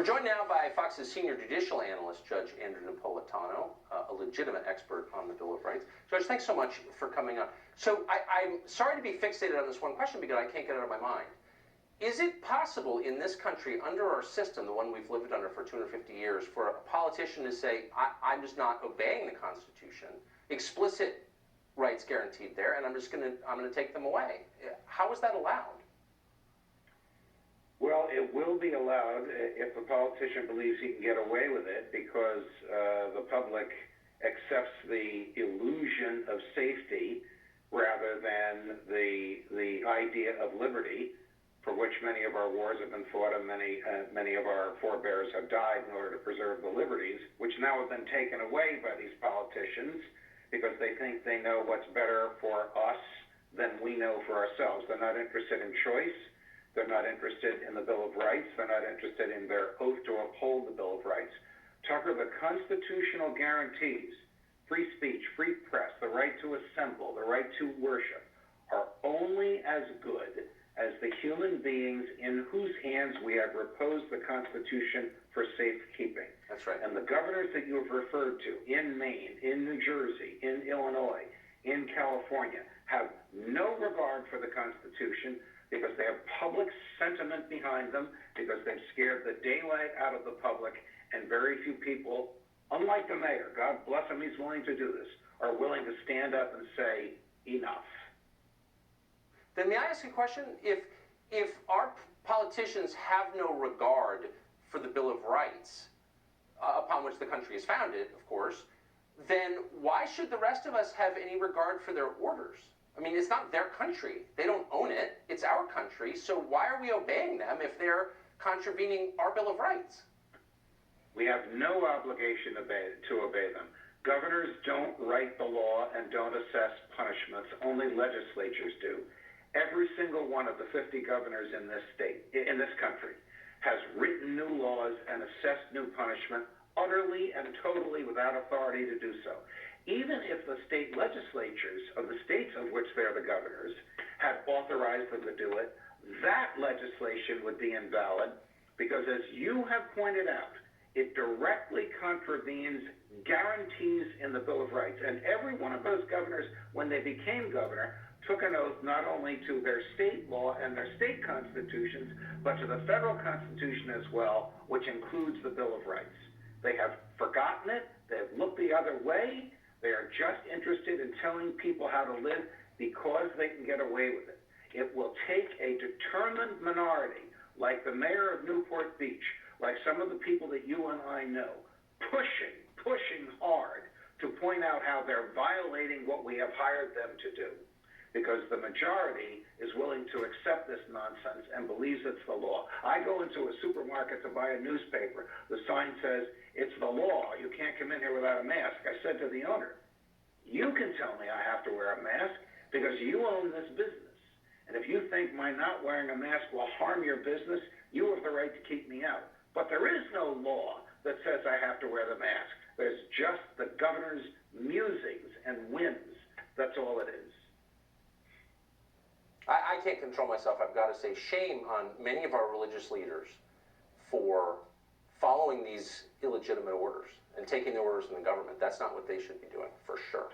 joined now by Fox's senior judicial analyst, Judge Andrew Napolitano, a legitimate expert on the Bill of Rights. Judge, thanks so much for coming on. So I'm sorry to be fixated on this one question because I can't get it out of my mind. Is it possible in this country, under our system, the one we've lived under for 250 years, for a politician to say, I'm just not obeying the Constitution, explicit rights guaranteed there, and I'm going to take them away? How is that allowed? Well, it will be allowed if a politician believes he can get away with it because the public accepts the illusion of safety rather than the idea of liberty, for which many of our wars have been fought and many of our forebears have died in order to preserve the liberties, which now have been taken away by these politicians because they think they know what's better for us than we know for ourselves. They're not interested in choice. They're not interested in the Bill of Rights. They're not interested in their oath to uphold the Bill of Rights. Tucker, the constitutional guarantees, free speech, free press, the right to assemble, the right to worship, are only as good as the human beings in whose hands we have reposed the Constitution for safekeeping. That's right. And the governors that you have referred to in Maine, in New Jersey, in Illinois, in California, have no regard for the Constitution because they have public sentiment behind them, because they've scared the daylight out of the public, and very few people, unlike the mayor, God bless him, he's willing to do this, are willing to stand up and say, enough. Then may I ask a question? If our politicians have no regard for the Bill of Rights, upon which the country is founded, of course, then why should the rest of us have any regard for their orders? I mean, it's not their country. They don't own it. It's our country. So why are we obeying them if they're contravening our Bill of Rights? We have no obligation to obey them. Governors don't write the law and don't assess punishments. Only legislatures do. Every single one of the 50 governors in this state, in this country, has written new laws and assessed new punishment utterly and totally without authority to do so. Even if the state legislatures of the states of which they're the governors had authorized them to do it, that legislation would be invalid because, as you have pointed out, it directly contravenes guarantees in the Bill of Rights. And every one of those governors, when they became governor, took an oath not only to their state law and their state constitutions, but to the federal constitution as well, which includes the Bill of Rights. They have forgotten it. They've looked the other way. They are just interested in telling people how to live because they can get away with it. It will take a determined minority, like the mayor of Newport Beach, like some of the people that you and I know, pushing hard to point out how they're violating what we have hired them to do. Because the majority is willing to accept this nonsense and believes it's the law. I go into a supermarket to buy a newspaper. The sign says, it's the law. You can't come in here without a mask. I said to the owner, you can tell me I have to wear a mask because you own this business. And if you think my not wearing a mask will harm your business, you have the right to keep me out. But there is no law that says I have to wear the mask. There's just the governor's musings and whims. That's all it is. I can't control myself. I've got to say shame on many of our religious leaders for following these illegitimate orders and taking the orders from the government. That's not what they should be doing, for sure.